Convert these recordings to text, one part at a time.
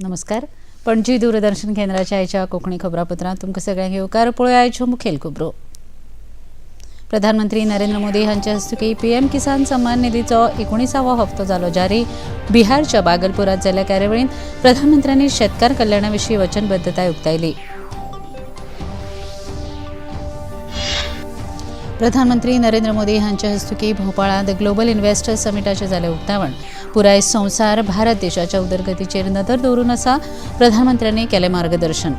नमस्कार. पणजी दूरदर्शन केंद्राच्या आयच्या कोंकणी खबरापत्रांत तुमकां सगळ्यांक येवकार. पळोवया आयच्यो मुखेल खबरो. प्रधानमंत्री नरेंद्र मोदी हांचे हस्तुकी पीएम किसान सन्मान निधीचो 19वो हप्तो जालो जारी. बिहारच्या बागलपुरात जाल्ल्या कार्यावळींत प्रधानमंत्र्यांनी शेतकार कल्याणा विशीं वचनबद्धताय उक्तायली. प्रधानमंत्री नरेंद्र मोदी हांचे हस्तुकी भोपाळांत ग्लोबल इन्व्हेस्टर्स समिटाचें जालें उक्तावण. पुराय संवसार भारत देशाच्या उदरगतीचेर नदर दवरून आसा. प्रधानमंत्र्यांनी केलें मार्गदर्शन.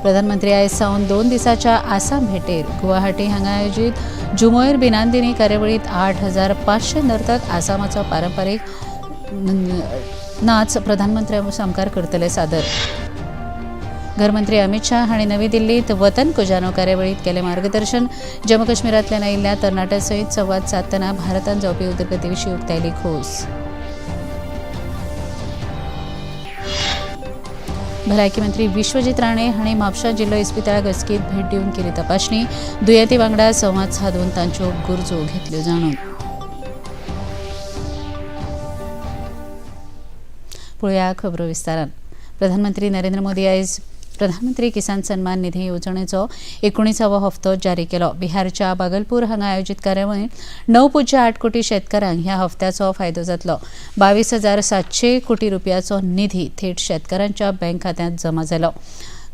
प्रधानमंत्री आयज सावन 2 दिसांच्या आसाम भेटेर. गुवाहाटी हांगा आयोजीत जुमोयर बिनांदिनी कार्यावळींत 8,500 नर्तक आसामाचो पारंपारीक नाच प्रधानमंत्र्यां मुखार करतले सादर. गृहमंत्री अमित शाह हांणी नवी दिल्लींत वतन खजानो कार्यावळींत केलें मार्गदर्शन. जम्मू काश्मीरांतल्यान आयिल्ल्या तरणाट्यां सयत संवाद सादतना भारतांत जावपी उदरगती विशीं उक्तायली खोस. भलायकी मंत्री विश्वजीत राणे हांणी म्हापसा जिल्लो इस्पितळाक अचकीत भेट दिवन केली तपासणी. दुयेंती वांगडा संवाद सादून तांच्यो गरजो घेतल्यो जाणून. पळोवया खबरो विस्तारान. प्रधानमंत्री नरेंद्र मोदी आयज प्रधानमंत्री किसान सन्मान निधी येवजणेचो 19वो हप्तो जारी केलो. बिहारच्या बागलपूर हांगा आयोजीत कार्यावळींत 9.8 कोटी शेतकारांक ह्या हप्त्याचो फायदो जातलो. 22,700 कोटी रुपयाचो निधी थेट शेतकारांच्या बँक खात्यांत जमा जालो.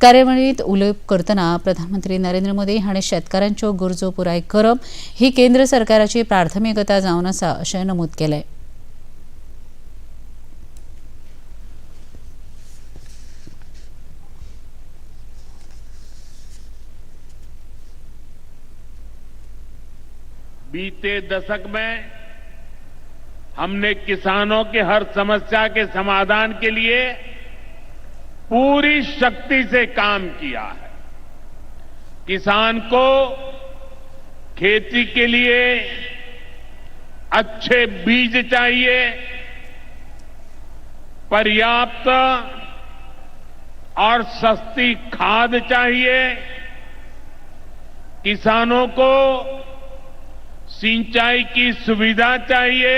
कार्यावळींत उलोवप करतना प्रधानमंत्री नरेंद्र मोदी हांणी शेतकारांच्यो गरजो पुराय करप ही केंद्र सरकाराची प्राथमिकता जावन आसा अशें नमूद केलें. बीते दशक में हमने किसानों की हर समस्या के समाधान के लिए पूरी शक्ति से काम किया है. किसान को खेती के लिए अच्छे बीज चाहिए, पर्याप्त और सस्ती खाद चाहिए. किसानों को सिंचाई की सुविधा चाहिए,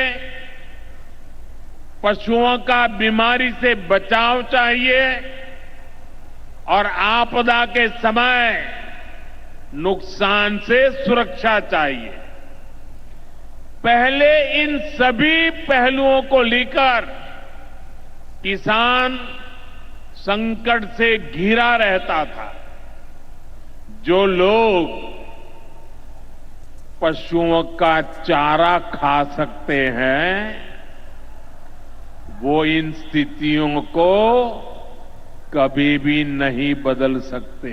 पशुओं का बीमारी से बचाव चाहिए और आपदा के समय नुकसान से सुरक्षा चाहिए. पहले इन सभी पहलुओं को लेकर किसान संकट से घिरा रहता था. जो लोग पशुओं का चारा खा सकते हैं वो इन स्थितियों को कभी भी नहीं बदल सकते.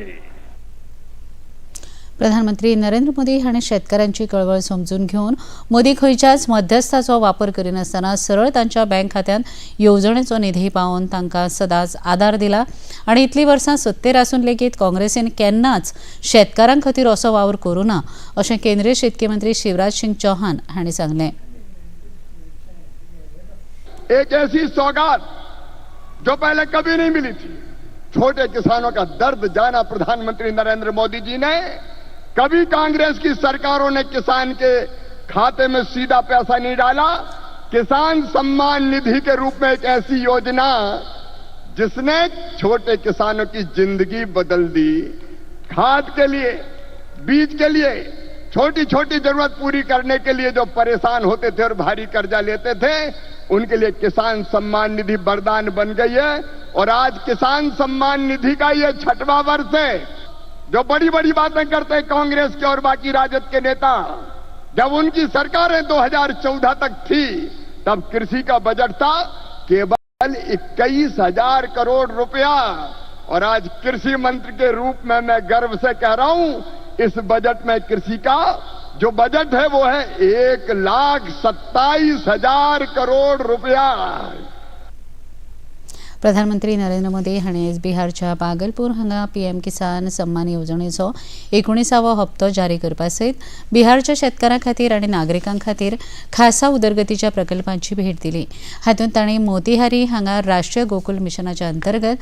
प्रधानमंत्री नरेंद्र मोदी हांणी शेतकारांची कळवळ समजून घेवन मोदी खंयच्याच मध्यस्थाचो वापर करिनासतना सरळ तांच्या बँक खात्यांत येवजणेचो निधी पावोवन तांकां सदांच आदार दिला आनी इतलीं वर्सां सत्तेर आसून लेगीत काँग्रेसीन केन्नाच शेतकारां खातीर असो वावर करूं ना अशें केंद्रीय शेतकी मंत्री शिवराज सिंग चौहान हांणी सांगलें. एक ऐसी सौगात जो पहले कभी नहीं मिली थी. छोटे किसानों का दर्द जाना प्रधानमंत्री नरेंद्र मोदी जी ने. कभी कांग्रेस की सरकारों ने किसान के खाते में सीधा पैसा नहीं डाला. किसान सम्मान निधि के रूप में एक ऐसी योजना जिसने छोटे किसानों की जिंदगी बदल दी. खाद के लिए, बीज के लिए, छोटी छोटी जरूरत पूरी करने के लिए जो परेशान होते थे और भारी कर्जा लेते थे उनके लिए किसान सम्मान निधि वरदान बन गई है. और आज किसान सम्मान निधि का ये 6वां वर्ष है. जो बड़ी बड़ी बातें करते हैं कांग्रेस के और बाकी राजद के नेता, जब उनकी सरकारें 2014 तक थी तब कृषि का बजट था केवल 21,000 करोड़ रुपया. और आज कृषि मंत्री के रूप में मैं गर्व से कह रहा हूं इस बजट में कृषि का जो बजट है वो है 1,27,000 करोड़ रुपया. प्रधानमंत्री नरेंद्र मोदी हांणी आयज बिहारच्या बागलपूर हांगा पीएम किसान सन्मान येवजणेचो 19वो हप्तो जारी करपा सयत बिहारच्या शेतकारां खातीर आनी नागरिकां खातीर खासा उदरगतीच्या प्रकल्पांची भेट दिली. हातूंत तांणी मोतीहारी हांगा राष्ट्रीय गोकुल मिशनाच्या अंतर्गत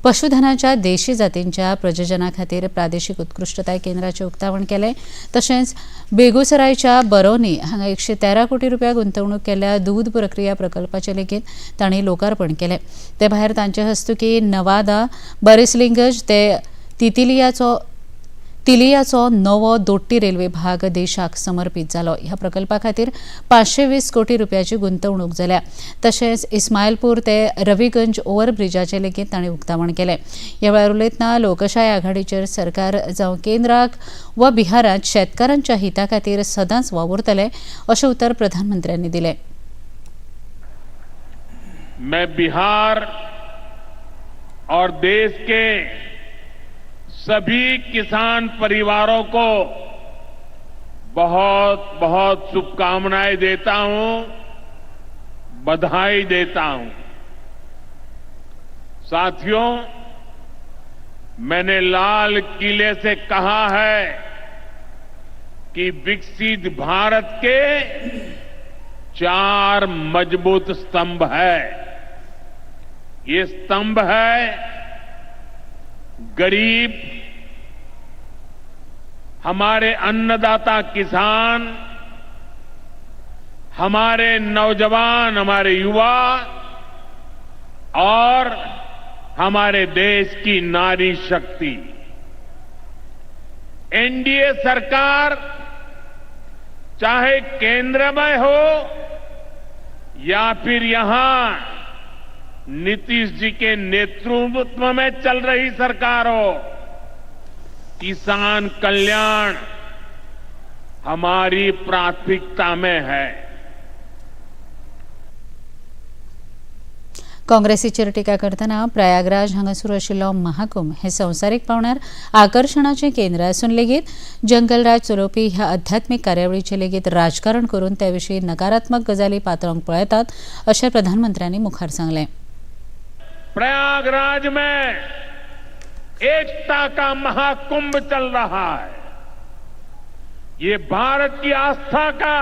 पशुधनाच्या देशी जातींच्या प्रजजना खातीर प्रादेशीक उत्कृष्टताय केंद्राचें उक्तावण केलें. तशेंच बेगुसरायच्या बरौनी हांगा 113 कोटी रुपया गुंतवणूक केल्ल्या दूद प्रक्रिया प्रकल्पाचें लेगीत तांणी लोकार्पण केलें. ते भायर तांचे हस्तुकीं नवादा बरिसलिंगज ते तिलियाचो नवो दोट्टी रेल्वे भाग देशाक समर्पीत जालो. ह्या प्रकल्पा खातीर 520 कोटी रुपयाची गुंतवणूक जाल्या. तशेंच इस्माईलपूर ते रविगंज ओव्हरब्रिजाचें लेगीत तांणी उक्तावण केलें. ह्या वेळार उलयतना लोकशाय आघाडीचेर सरकार जावं केंद्राक वा बिहारांत शेतकारांच्या हिता खातीर सदांच वावुरतले अशें उतर प्रधानमंत्र्यांनी दिलें. मैं बिहार और देश के सभी किसान परिवारों को बहुत बहुत शुभकामनाएं देता हूं, बधाई देता हूं. साथियों, मैंने लाल किले से कहा है कि विकसित भारत के 4 मजबूत स्तंभ है. ये स्तंभ है गरीब, हमारे अन्नदाता किसान, हमारे नौजवान, हमारे युवा और हमारे देश की नारी शक्ति. एनडीए सरकार चाहे केंद्र में हो या फिर यहां नीतीश जी के नेतृत्व में चल रही सरकार हो, किसान कल्याण हमारी प्राथमिकता में है. काँग्रेसीचेर टिका करतना प्रयागराज हांगा सुरू आशिल्लो महाकुंभ हे संवसारीक पावंड्यार आकर्शणाचें केंद्र आसून लेगीत जंगलराज चलोवपी ह्या अध्यात्मीक कार्यावळीचें लेगीत राजकारण करून त्या विशीं नकारात्मक गजाली पातळूंक पळयतात अशें प्रधानमंत्र्यांनी मुखार सांगलें. प्रयागराज में एकता का महाकुंभ चल रहा है. ये भारत की आस्था का,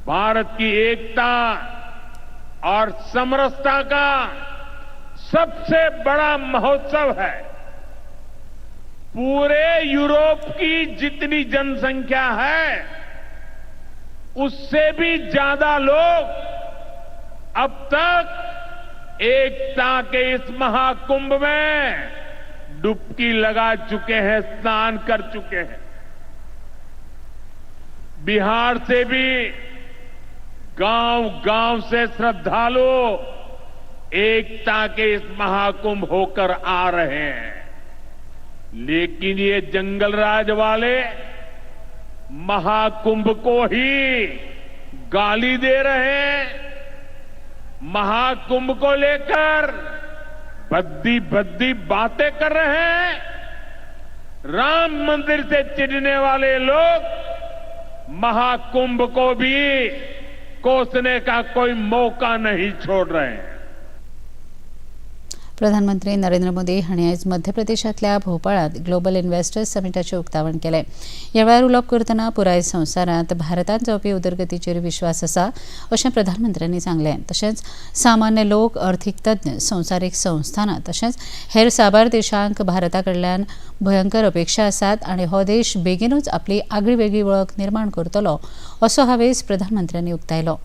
भारत की एकता और समरसता का सबसे बड़ा महोत्सव है. पूरे यूरोप की जितनी जनसंख्या है उससे भी ज्यादा लोग अब तक एकता के इस महाकुंभ में डुबकी लगा चुके हैं, स्नान कर चुके हैं. बिहार से भी गांव-गांव से श्रद्धालु एकता के इस महाकुंभ होकर आ रहे हैं. लेकिन ये जंगलराज वाले महाकुंभ को ही गाली दे रहे हैं. महाकुंभ को लेकर भद्दी भद्दी बातें कर रहे हैं. राम मंदिर से चिढ़ने वाले लोग महाकुंभ को भी कोसने का कोई मौका नहीं छोड़ रहे हैं. प्रधानमंत्री नरेंद्र मोदी हांणी आयज मध्य प्रदेशांतल्या भोपाळांत ग्लोबल इन्व्हेस्टर्स समिटाचें उक्तावण केलें. ह्या वेळार उलोवप करतना पुराय संवसारांत भारतांत जावपी उदरगतीचेर विश्वास आसा अशें प्रधानमंत्र्यांनी सांगलें. तशेंच सामान्य लोक, अर्थीक तज्ञ, संवसारीक संस्थानां तशेंच हेर साबार देशांक भारता कडल्यान भयंकर अपेक्षा आसात आनी हो देश बेगीनूच आपली आगळी वेगळी वळख निर्माण करतलो असो हावेस प्रधानमंत्र्यांनी उक्तायलो.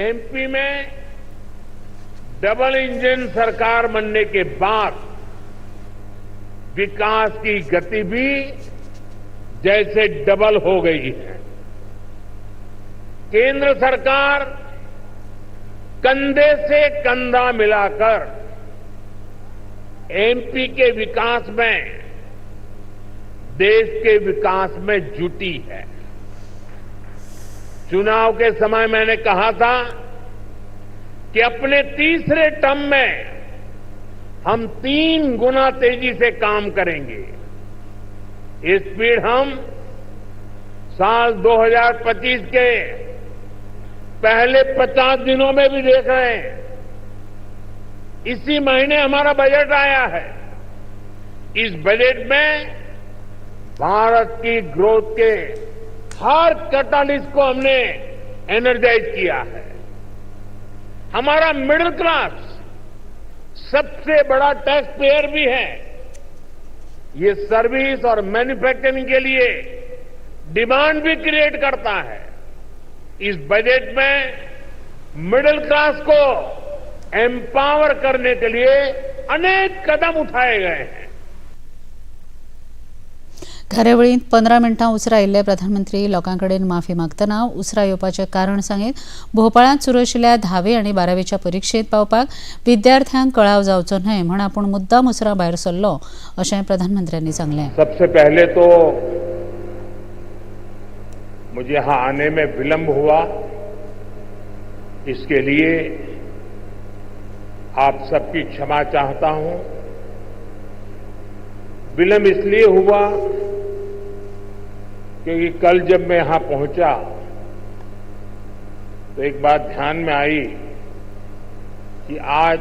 एमपी में डबल इंजन सरकार बनने के बाद विकास की गति भी जैसे डबल हो गई है. केंद्र सरकार कंधे से कंधा मिलाकर एमपी के विकास में, देश के विकास में जुटी है. चुनाव के समय मैंने कहा था कि अपने तीसरे टर्म में हम 3 गुना तेजी से काम करेंगे. ये स्पीड हम साल 2025 के पहले 50 दिनों में भी देख रहे हैं. इसी महीने हमारा बजट आया है. इस बजट में भारत की ग्रोथ के हर कैटालिस्ट को हमने एनर्जाइज किया है। हमारा मिडिल क्लास सबसे बड़ा टैक्स पेयर भी है। ये सर्विस और मैन्युफैक्चरिंग के लिए डिमांड भी क्रिएट करता है। इस बजट में मिडिल क्लास को एम्पावर करने के लिए अनेक कदम उठाए गए हैं। कार्यावळीत 15 मिनटां उस्रां आयिल्ले प्रधानमंत्री लोकांकडेन माफी मागतना उस्रां येवपाचें कारण सांगीत भोपाळांत सुरू आशिल्ल्या 10वी आनी 12वीच्या परिक्षेत पावपाक विद्यार्थ्यांक कळाव जावचो न्हय म्हण आपूण मुद्दाम उस्रां भायर सरलो अशें प्रधानमंत्र्यांनी सांगलें। सबसे पहले तो मुझे यहां आने में विलंब हुआ, इसके लिए आप सबकी क्षमा चाहता हूं। विलंब इसलिए हुआ क्योंकि कल जब मैं यहां पहुंचा तो एक बात ध्यान में आई कि आज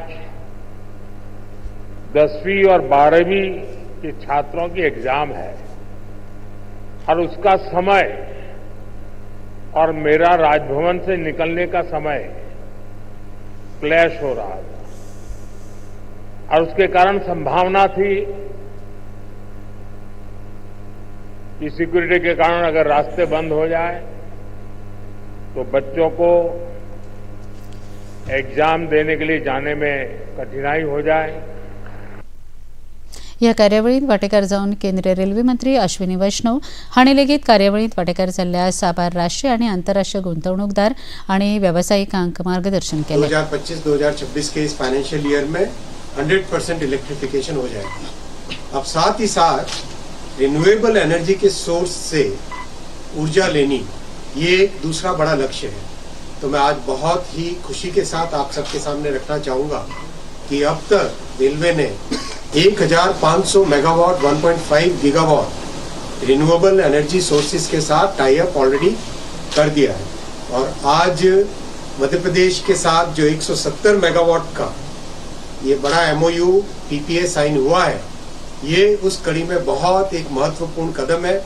10वीं और 12वीं के छात्रों की एग्जाम है और उसका समय और मेरा राजभवन से निकलने का समय क्लैश हो रहा था और उसके कारण संभावना थी कि सिक्योरिटी के कारण अगर रास्ते बंद हो जाए तो बच्चों को एग्जाम देने के लिए जाने में कठिनाई हो जाए। ह्या कार्यावळीत वांटेकार जावन केंद्रीय रेल्वे मंत्री अश्विनी वैष्णव हांणी लेगीत कार्यावळीत वांटेकार जाल्ल्या साबार राष्ट्रीय आनी आंतरराष्ट्रीय गुंतवणूकदार आनी वेवसायिकांक मार्गदर्शन केलें। 2025-2026 के इस फाइनेंशियल ईयर में 100% इलेक्ट्रिफिकेशन हो जाएगी। अब साथ ही साथ रिन्यूएबल एनर्जी के सोर्स से ऊर्जा लेनी, ये एक दूसरा बड़ा लक्ष्य है। तो मैं आज बहुत ही खुशी के साथ आप सबके सामने रखना चाहूंगा कि अब तक रेलवे ने 1500 megawatt 1.5 gigawatt renewable energy sources के साथ टाई अप ऑलरेडी कर दिया है। और आज मध्य प्रदेश के साथ जो 170 मेगावाट का ये बड़ा MOU PPA साइन हुआ है, ये उस कड़ी में बहुत एक महत्वपूर्ण कदम है।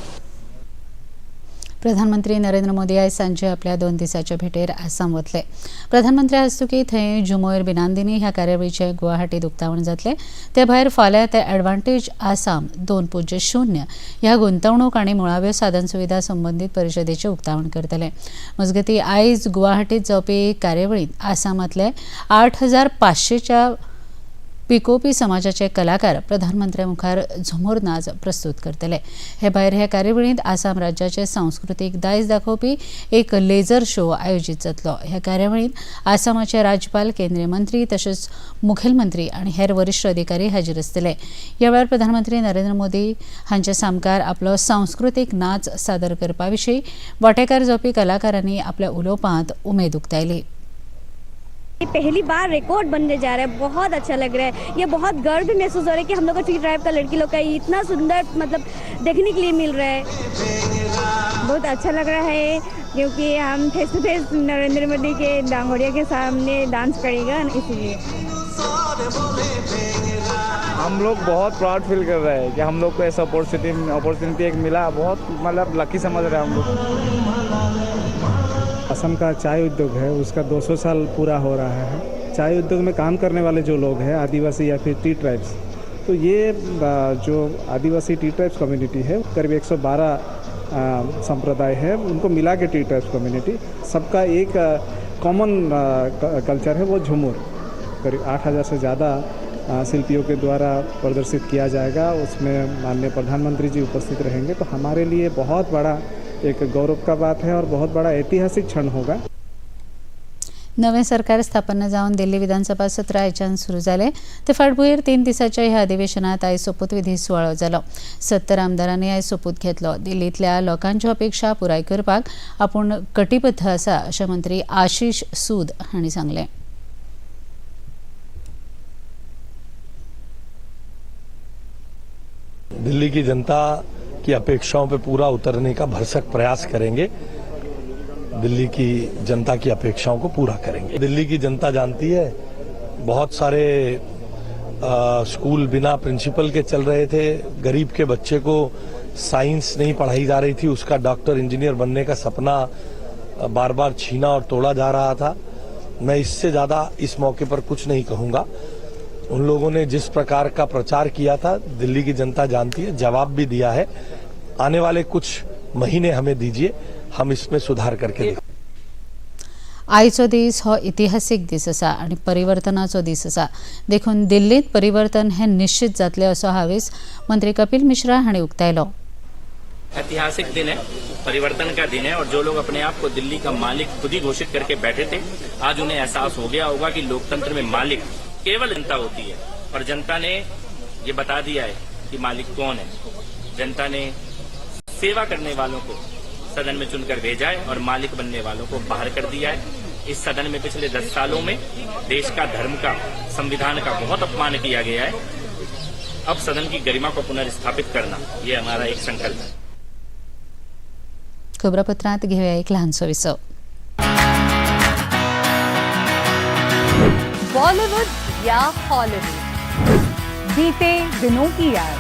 प्रधानमंत्री नरेंद्र मोदी आयज सांजे आपल्या 2 दिसांच्या भेटेर आसाम वतले। प्रधानमंत्री हस्तुकी थंय जुमोयर बिनांदिनी ह्या कार्यावळीचें गुवाहाटीत उक्तावण जातलें। ते भायर फाल्यां ते एडवांटेज आसाम 2.0 ह्या गुंतवणूक आनी मुळाव्यो साधन सुविधा संबंदीत परिशदेचें उक्तावण करतले। मजगतीं आयज गुवाहाटीत जावपी कार्यावळीत आसामांतले 8500च्या पिकोपी समाजाचे कलाकार प्रधानमंत्र्या मुखार झुमूर नाच प्रस्तुत करतले। हे भायर ह्या कार्यावळीत आसाम राज्याचे सांस्कृतीक दायज दाखोवपी एक लेझर शो आयोजीत जातलो। ह्या कार्यावळीत आसामाचे राज्यपाल, केंद्रीय मंत्री तशेंच मुखेलमंत्री आनी हेर वरिश्ठ अधिकारी हाजीर आसतले। ह्या वेळार प्रधानमंत्री नरेंद्र मोदी हांचे सामकार आपलो सांस्कृतीक नाच सादर करपा विशीं वांटेकार जावपी कलाकारांनी आपल्या उलोवपांत उमेद उक्तायली। पहली बार रिकॉर्ड बनने जा रहा है, बहुत अच्छा लग रहा है। ये बहुत गर्व भी महसूस हो रहा है कि हम लोग को टी ट्राइब का लड़की लोग का इतना सुंदर मतलब देखने के लिए मिल रहा है। बहुत अच्छा लग रहा है क्योंकि हम face to face Narendra Modi के डांगोरिया के सामने डांस करेगा, इसलिए हम लोग बहुत प्राउड फील कर रहे हैं कि हम लोग को ऐसा अपॉर्चुनिटी एक मिला। बहुत मतलब लकी समझ रहे हैं हम लोग। असम का चाय उद्योग है, उसका 200 साल पूरा हो रहा है। चाय उद्योग में काम करने वाले जो लोग हैं, आदिवासी या फिर टी ट्राइब्स, तो ये जो आदिवासी टी ट्राइब्स कम्युनिटी है, करीब 112 संप्रदाय है, उनको मिला के टी ट्राइब्स कम्युनिटी, सबका एक कॉमन कल्चर है, वो झूमर। करीब 8000 से ज़्यादा शिल्पियों के द्वारा प्रदर्शित किया जाएगा। उसमें माननीय प्रधानमंत्री जी उपस्थित रहेंगे। तो हमारे लिए बहुत बड़ा एक गौरव का बात है और बहुत बड़ा ऐतिहासिक क्षण होगा। नवें सरकार स्थापन जावन दिल्ली विधानसभा सत्र आयच्यान सुरू जालें। ते फाटभुंयेर 3 दिसांच्या ह्या अधिवेशनात आयज सोपूतविधी सुवाळो जालो। 70 आमदारांनी आयज सोपूत घेतलो। दिल्लींतल्या लोकांच्यो अपेक्षा पुराय करपाक आपूण कटिबद्ध आसा अशें मंत्री आशीष सूद हांणी सांगलें। दिल्ली की जनता की अपेक्षाओं पे पूरा उतरने का भरसक प्रयास करेंगे। दिल्ली की जनता की अपेक्षाओं को पूरा करेंगे। दिल्ली की जनता जानती है, बहुत सारे स्कूल बिना प्रिंसिपल के चल रहे थे। गरीब के बच्चे को साइंस नहीं पढ़ाई जा रही थी, उसका डॉक्टर इंजीनियर बनने का सपना बार बार छीना और तोड़ा जा रहा था। मैं इससे ज़्यादा इस मौके पर कुछ नहीं कहूँगा। उन लोगों ने जिस प्रकार का प्रचार किया था, दिल्ली की जनता जानती है, जवाब भी दिया है। आने वाले कुछ महीने हमें दीजिए, हम इसमें सुधार करके देखें। आयचो दीस हो इतिहासीक दीस आसा आनी परिवर्तनाचो दीस आसा, देखून दिल्लीत परिवर्तन हे निश्चित जातले असो हावेस मंत्री कपिल मिश्रा हांणी उक्तायलो। ऐतिहासिक दिन है, परिवर्तन का दिन है और जो लोग अपने आप को दिल्ली का मालिक खुद ही घोषित करके बैठे थे, आज उन्हें एहसास हो गया होगा कि लोकतंत्र में मालिक केवल जनता होती है और जनता ने ये बता दिया है कि मालिक कौन है। जनता ने सेवा करने वालों को सदन में चुनकर भेजा है और मालिक बनने वालों को बाहर कर दिया है। इस सदन में पिछले 10 सालों में देश का, धर्म का, संविधान का बहुत अपमान किया गया है। अब सदन की गरिमा को पुनर्स्थापित करना, ये हमारा एक संकल्प है। खबरापत्रांत घेऊया एक लहानसो विसव। बॉलीवुड या हॉलीवुड, बीते दिनों की याद,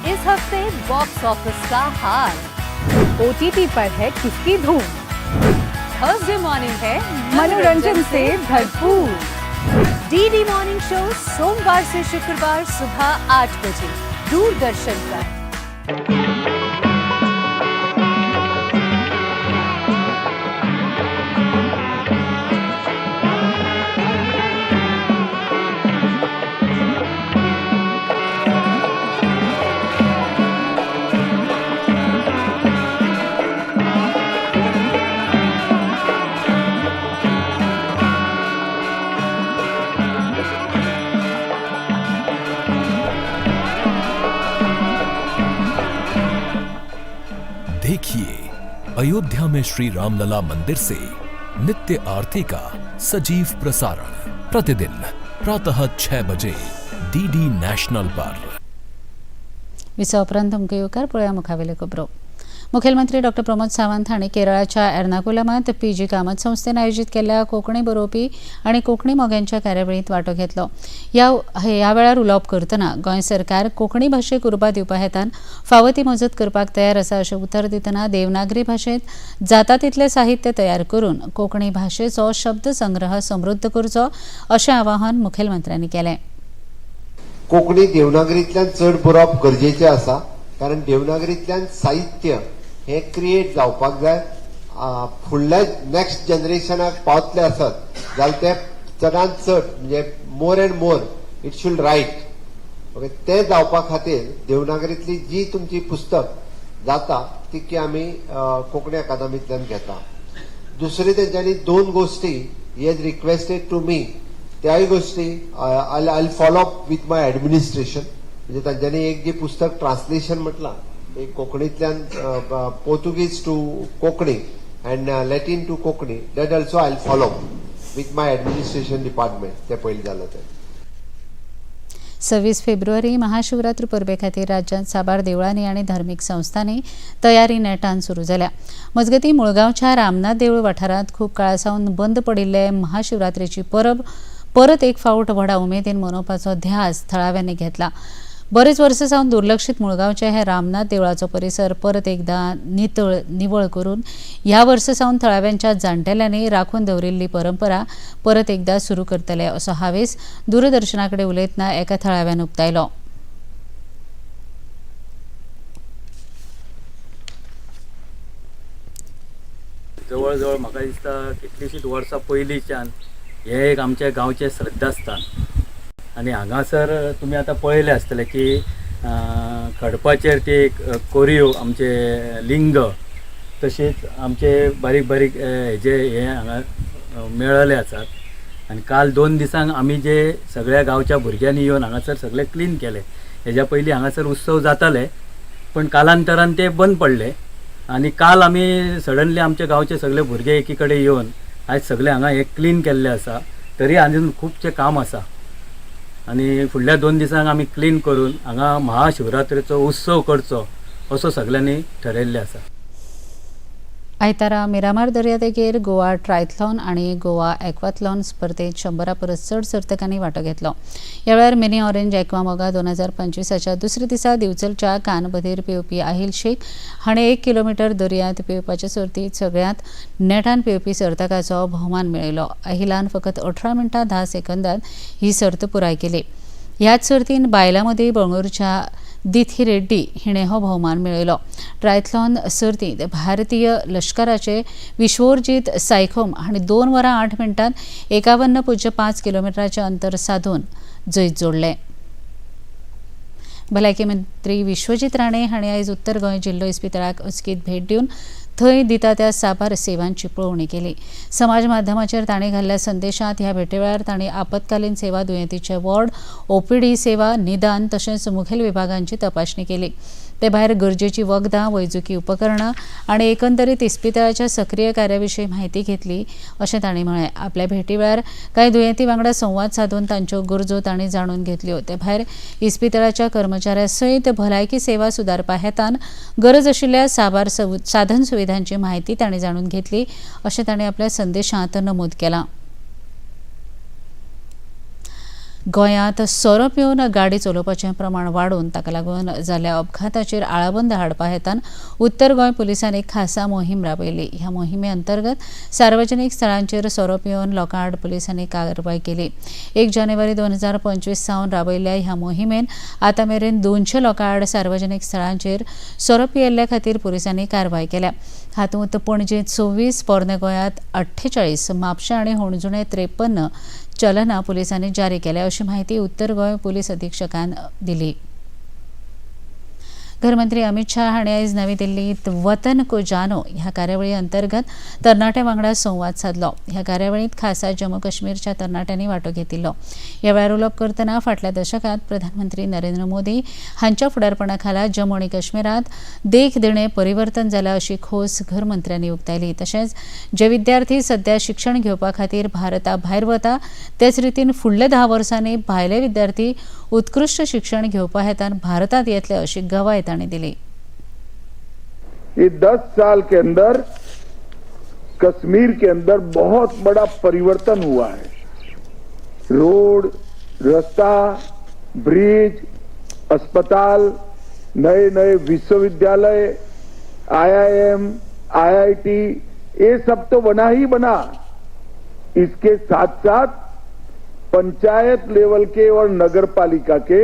इस हफ्ते बॉक्स ऑफिस का हाल, OTT पर है किसकी धूम, थर्सडे मॉर्निंग है मनोरंजन से भरपूर। DD मॉर्निंग शो सोमवार से शुक्रवार सुबह 8 बजे दूरदर्शन पर। देखिए अयोध्या में श्री रामलला मंदिर से नित्य आरती का सजीव प्रसारण प्रतिदिन प्रातः 6 बजे DD नेशनल पर। विसा उपरांत तुमकां येवकार पळोवया मुखावेल्यो खबरो। मुखेलमंत्री डॉ प्रमोद सावंत हांणी केरळाच्या एर्नाकुलमांत PG कामत संस्थेन आयोजीत केल्ल्या कोंकणी बरोवपी आनी कोंकणी मोग्यांच्या कार्यावळींत वांटो घेतलो। ह्या वेळार उलोवप करतना गोंय सरकार कोंकणी भाशेक उर्बा दिवपा हेतान फावो ती मजत करपाक तयार आसा अशें उतर दितना देवनागरी भाशेंत जाता तितलें साहित्य तयार करून कोंकणी भाशेचो शब्दसंग्रह समृद्ध करचो अशें आवाहन मुखेलमंत्र्यांनी केलें। कोंकणी देवनागरींतल्यान चड बरोवप गरजेचें आसा, कारण देवनागरींतल्यान साहित्य हे क्रिएट जावपाक जाय। फुडल्या नेक्स्ट जनरेशनाक पावतले आसत जाल्यार ते चडांत चड म्हणजे more and more it should write. Okay, ते जावपा खातीर देवनागरींतली जी तुमची पुस्तक जाता ती आमी कोंकणी अकादमींतल्यान घेता। दुसरी तेंच्यांनी 2 गोश्टी he has requested to me, त्याय गोश्टी I follow up with my administration. म्हणजे तांच्यांनी एक जी पुस्तक ट्रान्सलेशन म्हटलां एक कोंकणींतल्यान Portuguese to Konkani and Latin to Konkani, that also I follow with my administration department. ते पयलीं जालें तें 26 फेब्रुवारी महाशिवरात्री परबे खातीर राज्यांत साबार देवळांनी आनी धर्मीक संस्थांनी तयारी नेटान सुरू जाल्या। मजगतीं मुळगांवच्या रामनाथ देवूळ वाठारांत खूब काळा सावन बंद पडिल्ले महाशिवरात्रेची परब परत एक फावट व्हडा उमेदीन मनोवपाचो ध्यास थळाव्यांनी घेतला। बरेच वर्सां सावन दुर्लक्षीत मुळगांवचे हे रामनाथ देवळाचो परिसर परत एकदा निवळ करून ह्या वर्सा सावन थळाव्यांच्या जाणटेल्यांनी राखून दवरिल्ली परंपरा परत एकदा सुरू करतले असो हावेस दूरदर्शनाकडे उलयतना एका थळाव्यान उक्तायलो। जवळ जवळ म्हाका दिसता कितलीशीच वर्सां पयलींच्यान हे एक आमच्या गांवचें श्रद्धास्थान आनी हांगासर तुमी आतां पळयलें आसतलें की खडपाचेर ते कोरयो आमचे लिंग तशेंच आमचे बारीक बारीक हेजे हे हांगा मेळले आसात। आनी काल 2 दिसांक आमी जे सगळ्या गांवच्या भुरग्यांनी येवन हांगासर सगळें क्लीन केलें। हेज्या पयलीं हांगासर उत्सव जाताले पण कालांतरान ते बंद पडले आनी काल आमी सडनली आमचे गांवचे सगळे भुरगे एकी कडेन येवन आयज सगळे हांगा हे क्लीन केल्ले आसा। तरी आजून खूबशें काम आसा आनी फुडल्या 2 दिसांक आमी क्लीन करून हांगा महाशिवरात्रेचो उत्सव करचो असो सगळ्यांनी ठरयल्लें आसा। आयतारा मिरामार दर्यादेगेर गोवा ट्रायथलॉन आनी गोवा एक्वाथलॉन स्पर्धेत 100 परस चड सर्तकांनी वांटो घेतलो. ह्या वेळार मिनी ऑरेंज एक्वा मोगा 2025च्या दुसऱ्या दिसा दिवचलच्या कानबदीर पेंवपी आहिल शेख हाणें 1 किलोमीटर दर्यांत पेंवपाचे सर्तीत सगळ्यांत नेटान पेंवपी सर्तकाचो भोवमान मेळयलो. अहिलान फकत 18 मिनटां 10 सेकंदांत ही सर्त पुराय केली. ह्याच सर्तीन बायलां मदीं बंगळुरूच्या दिथी रेड्डी हिणें हो भोवमान मेळयलो. ट्रायथलॉन सर्तीत भारतीय लश्कराचे विश्वोर्जीत सायखोम हाणें 2 वरां 8 मिनटांत 51.5 किलोमिटराचें अंतर साधून जैत जोडलें. भलायकी मंत्री विश्वजीत राणे हाणें आयज उत्तर गोंय जिल्लो इस्पितळाक अचकीत भेट दिवन थंय दिता त्या साबार सेवांची पळोवणी केली. समाज माध्यमाचेर तांणी घाल्ल्या संदेशांत ह्या भेटे वेळार तांणी आपतकालीन सेवा, दुयेंतीचे वॉर्ड, ओपीडी सेवा, निदान तशेंच मुखेल विभागांची तपासणी केली. ते भायर गरजेची वखदां, वैजकी उपकरणां आनी एकंदरीत इस्पितळाच्या सक्रीय कार्याविशीं म्हायती घेतली अशें तांणी म्हळें. आपल्या भेटी वेळार कांय दुयेंती वांगडा संवाद साधून तांच्यो गरजो तांणी जाणून घेतल्यो. ते भायर इस्पितळाच्या कर्मचाऱ्यां सयत भलायकी सेवा सुदारपा हेतान गरज आशिल्ल्या साबार साधन सुविधांची म्हायती तांणी जाणून घेतली अशें तांणी आपल्या संदेशांत नमूद केलां. गोंयांत सोरो पिवन गाडी चलोवपाचें प्रमाण वाडून ताका लागून जाल्ल्या अपघाताचेर आळाबंद हाडपा हेतान उत्तर गोंय पुलिसांनी एक खासा मोहीम राबयली. ह्या मोहिमे अंतर्गत सार्वजनीक स्थळांचेर सोरो पिवन लोकां आड पुलिसांनी कारवाय केली. 1 जानेवारी 2025 सावन राबयल्ल्या ह्या मोहिमेन आतां मेरेन 200 लोकां आड सार्वजनीक स्थळांचेर सोरो पियेल्ल्या खातीर पुलिसांनी कारवाय केल्या. हातूंत पणजेंत 24, पोरने गोंयांत 48, म्हापशें आनी होणजुणें 53 चलनां पुलिसांनी जारी केल्या अशी माहिती उत्तर गोंय पुलीस अधीक्षकान दिली. गृहमंत्री अमित शाह हाणें आयज नवी दिल्लींत वतन को जानो ह्या कार्यावळी अंतर्गत तरणाट्यां वांगडा संवाद साधलो. ह्या कार्यावळींत खासा जम्मू काश्मीरच्या तरणाट्यांनी वांटो घेतिल्लो. ह्या वेळार उलोवप करतना फाटल्या दशकांत प्रधानमंत्री नरेंद्र मोदी हांच्या फुडारपणा खाला जम्मू आनी काश्मीरांत देख दिणें परिवर्तन जालां अशी खोस गृहमंत्र्यांनी उक्तायली. तशेंच जे विद्यार्थी सध्या शिक्षण घेवपा खातीर भारता भायर वता तेच रितीन फुडल्या 10 वर्सांनी भायले विद्यार्थी उत्कृश्ट शिक्षण घेवपा हेतान भारतांत येतले अशी गवाय तांणी दिली. ये 10 साल के अंदर कश्मीर के अंदर बहुत बड़ा परिवर्तन हुआ है. रोड, रास्ता, ब्रिज, अस्पताल, नए नए विश्वविद्यालय, IIM, IIT, ये सब तो बना ही बना. इसके साथ साथ पंचायत लेवल के और नगर पालिका के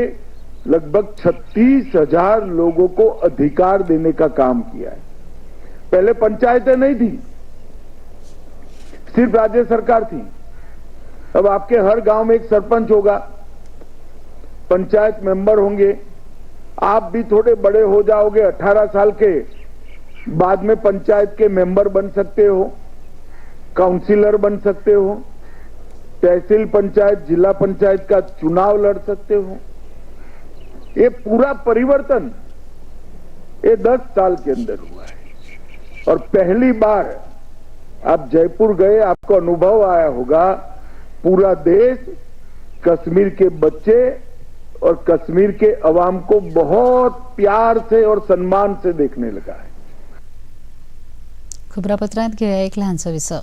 लगभग 36,000 लोगों को अधिकार देने का काम किया है. पहले पंचायतें नहीं थी, सिर्फ राज्य सरकार थी. अब आपके हर गांव में एक सरपंच होगा, पंचायत मेंबर होंगे. आप भी थोड़े बड़े हो जाओगे, 18 साल के बाद में पंचायत के मेंबर बन सकते हो, काउंसिलर बन सकते हो, तहसील पंचायत, जिला पंचायत का चुनाव लड़ सकते हो. ये पूरा परिवर्तन ये 10 साल के अंदर हुआ है. और पहली बार आप जयपुर गए, आपको अनुभव आया होगा, पूरा देश कश्मीर के बच्चे और कश्मीर के अवाम को बहुत प्यार से और सम्मान से देखने लगा है. खबरापत्रांत घेऊया एक ल्हानसो विसो.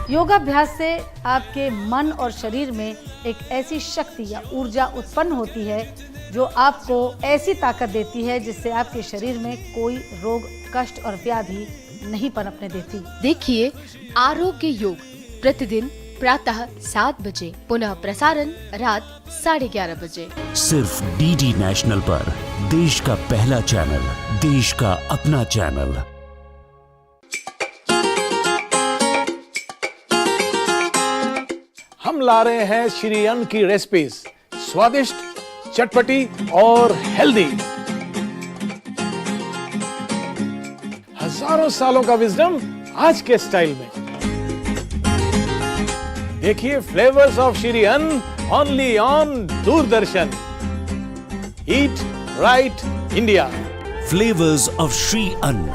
योगाभ्यास से आपके मन और शरीर में एक ऐसी शक्ति या ऊर्जा उत्पन्न होती है जो आपको ऐसी ताकत देती है जिससे आपके शरीर में कोई रोग, कष्ट और व्याधि नहीं पनपने देती. देखिए आरोग्य योग प्रतिदिन प्रातः 7 बजे, पुनः प्रसारण रात 11:30 बजे. सिर्फ DD नेशनल पर, देश का पहला चैनल, देश का अपना चैनल. हम ला रहे हैं श्री अन्न की रेसिपीज, स्वादिष्ट, चटपटी और हेल्दी. हजारों सालों का विजडम आज के स्टाइल में. देखिए फ्लेवर्स ऑफ श्री अन्न only on Doordarshan. Eat right India. Flavours of Shri अन्न,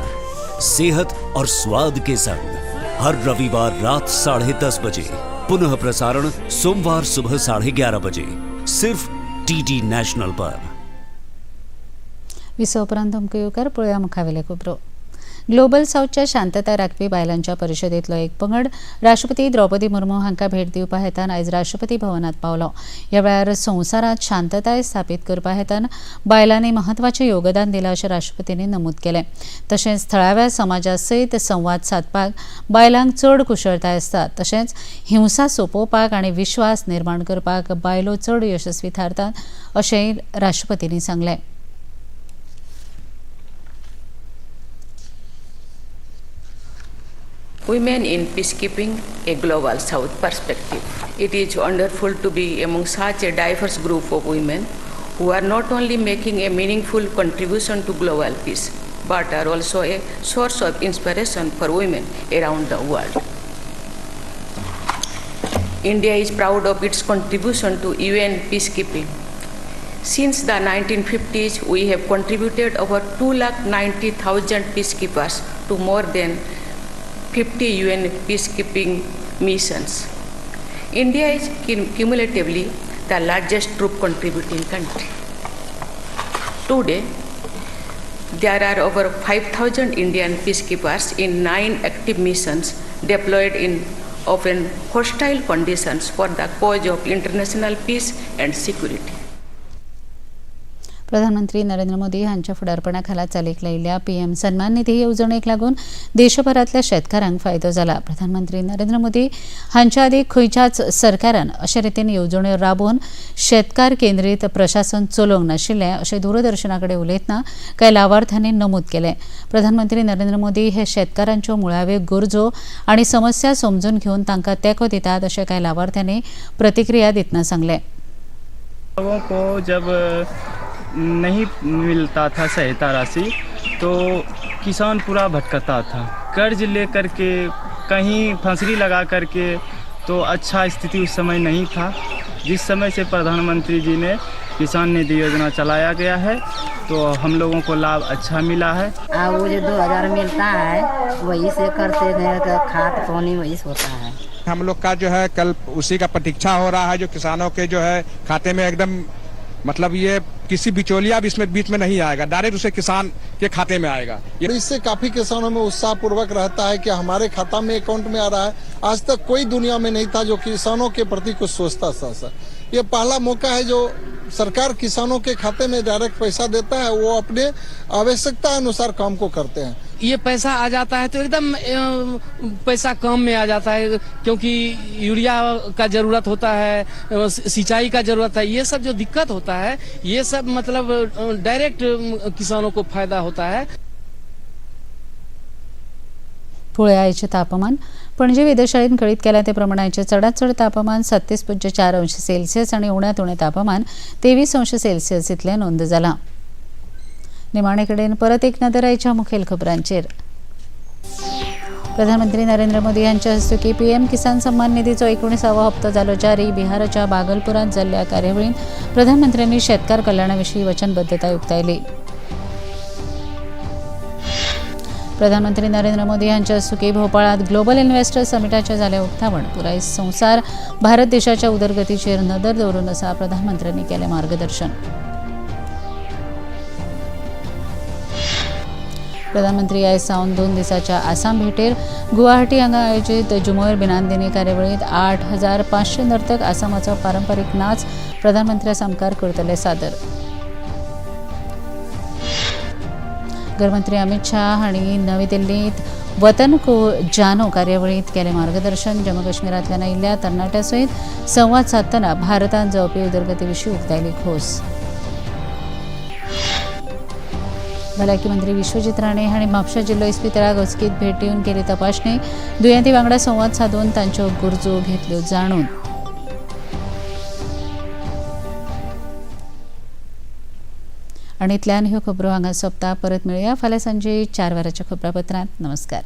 सेहत और स्वाद के संग हर रविवार रात 10:30 बजे, पुनः प्रसारण सोमवार सुबह 11:30 बजे, सिर्फ डीडी नॅशनल पर. विसोपरांत येवकार पळया मुखावेले खबरो. ग्लोबल साऊथच्या शांतता राखपी बायलांच्या परिशदेंतलो एक पंगड राष्ट्रपती द्रौपदी मुर्मू हांकां भेट दिवपा हेतान आयज राष्ट्रपती भवनात पावलो. ह्या वेळार संवसारांत शांतताय स्थापीत करपा हेतान बायलांनी महत्वाचें योगदान दिलां अशें राष्ट्रपतींनी नमूद केलें. तशेंच थळाव्या समाजा सयत संवाद सादपाक बायलांक चड कुशळटाय आसता. तशेंच हिंसा सोंपोवपाक आनी विश्वास निर्माण करपाक बायलो चड यशस्वी थारतात अशेंय राष्ट्रपतींनी सांगलें. Women in Peacekeeping, a Global South Perspective. It is wonderful to be among such a diverse group of women who are not only making a meaningful contribution to global peace, but are also a source of inspiration for women around the world. India is proud of its contribution to UN peacekeeping. Since the 1950s, we have contributed over 290,000 peacekeepers to more than 50 UN peacekeeping missions. India is cumulatively the largest troop contributing country. Today, there are over 5,000 Indian peacekeepers in 9 active missions deployed in often hostile conditions for the cause of international peace and security. प्रधानमंत्री नरेंद्र मोदी हांच्या फुडारपणाखाला चालीक लायिल्ल्या PM सन्मान निधी येवजणेक लागून देशभरातल्या शेतकारांक फायदो जाला. प्रधानमंत्री नरेंद्र मोदी हांच्या आदी खंयच्याच सरकारान अशे रितीन येवजण्यो राबोवन शेतकार केंद्रीत प्रशासन चलोवंक नाशिल्लें अशें दूरदर्शनाकडेन उलयतना कांय लावार्थ्यांनी नमूद केलें. प्रधानमंत्री नरेंद्र मोदी हे शेतकारांच्यो मुळाव्यो गरजो आनी समस्या समजून घेवन तांकां तेंको दितात अशें कांय लावार्थ्यांनी प्रतिक्रिया दितना सांगलें. लोगों को जब नहीं मिलता था सहायता राशि तो किसान पूरा भटकता था, कर्ज लेकर के कहीं फंसरी लगा करके, तो अच्छा स्थिति उस समय नहीं था. जिस समय से प्रधानमंत्री जी ने किसान निधि योजना चलाया गया है तो हम लोगों को लाभ अच्छा मिला है. वो जो 2000 मिलता है वही से करते हैं, खाद पानी वही से होता है. हम लोग का जो है कल उसी का प्रतीक्षा हो रहा है, जो किसानों के जो है खाते में एकदम मतलब ये किसी बिचौलिया भी इसमें बीच में नहीं आएगा, डायरेक्ट उसे किसान के खाते में आएगा. इससे काफी किसानों में उत्साह पूर्वक रहता है कि हमारे खाता में अकाउंट में आ रहा है. आज तक कोई दुनिया में नहीं था जो किसानों के प्रति कुछ सोचता था. सर ये पहला मौका है जो सरकार किसानों के खाते में डायरेक्ट पैसा देता है, वो अपने आवश्यकता अनुसार काम को करते हैं. ये पैसा आ जाता है तो एकदम पैसा कम में आ जाता है, क्योंकि यूरिया का जरूरत होता है, सिंचाई का जरूरत है. ये सब जो दिक्कत होता है ये सब मतलब डायरेक्ट किसानों को फायदा होता है. पळया आयचें तापमान. पणजी वेधशाळेन कळीत केल्या ते प्रमाण आयचें चडांत चड तापमान 37.4 अंश सेल्सियस आनी उण्यात उणें तापमान 23 अंश सेल्सियस इतलें नोंद जालां. निमाणे कडेन परत एक नदर आयच्या मुखेल खबरांचेर. प्रधानमंत्री नरेंद्र मोदी हांच्या हस्तुकीं पीएम किसान सन्मान निधीचो 19वा हप्तो जालो जारी. बिहाराच्या बागलपुरांत जाल्ल्या कार्यावळींत प्रधानमंत्र्यांनी शेतकार कल्याणा विशीं वचनबद्धताय उक्तायली. प्रधानमंत्री नरेंद्र मोदी हांच्या हस्तुकीं भोपाळांत ग्लोबल इन्व्हेस्टर समिटाचें जालें उक्तावण. पुराय संवसार भारत देशाच्या उदरगतीचेर नदर दवरून आसा. प्रधानमंत्र्यांनी केलें मार्गदर्शन. प्रधानमंत्री आयज सावन 2 दिसांच्या आसाम भेटेर. गुवाहाटी हांगा आयोजीत जुमोयर बिनांदिनी कार्यावळींत 8500 नर्तक आसामाचो पारंपारीक नाच प्रधानमंत्र्या सामकार करतले सादर. गृहमंत्री अमित शाह हांणी नवी दिल्लींत वतन को जानो कार्यावळींत केलें मार्गदर्शन. जम्मू काश्मीरांतल्यान आयिल्ल्या तरणाट्यां सयत संवाद सादतना भारतांत जावपी उदरगती विशीं उक्तायली खोस. भलायकी मंत्री विश्वजीत राणे हांणी म्हापशा जिल्लो इस्पितळाक अचकीत भेट दिवन केली तपासणी. दुयेंती वांगडा संवाद सादून तांच्यो गरजो घेतल्यो जाणून. आनी इतल्यान ह्यो खबरो हांगा सोंपता. परत मेळुया फाल्यां सांजे 4 वरांच्या खबरापत्रांत. नमस्कार.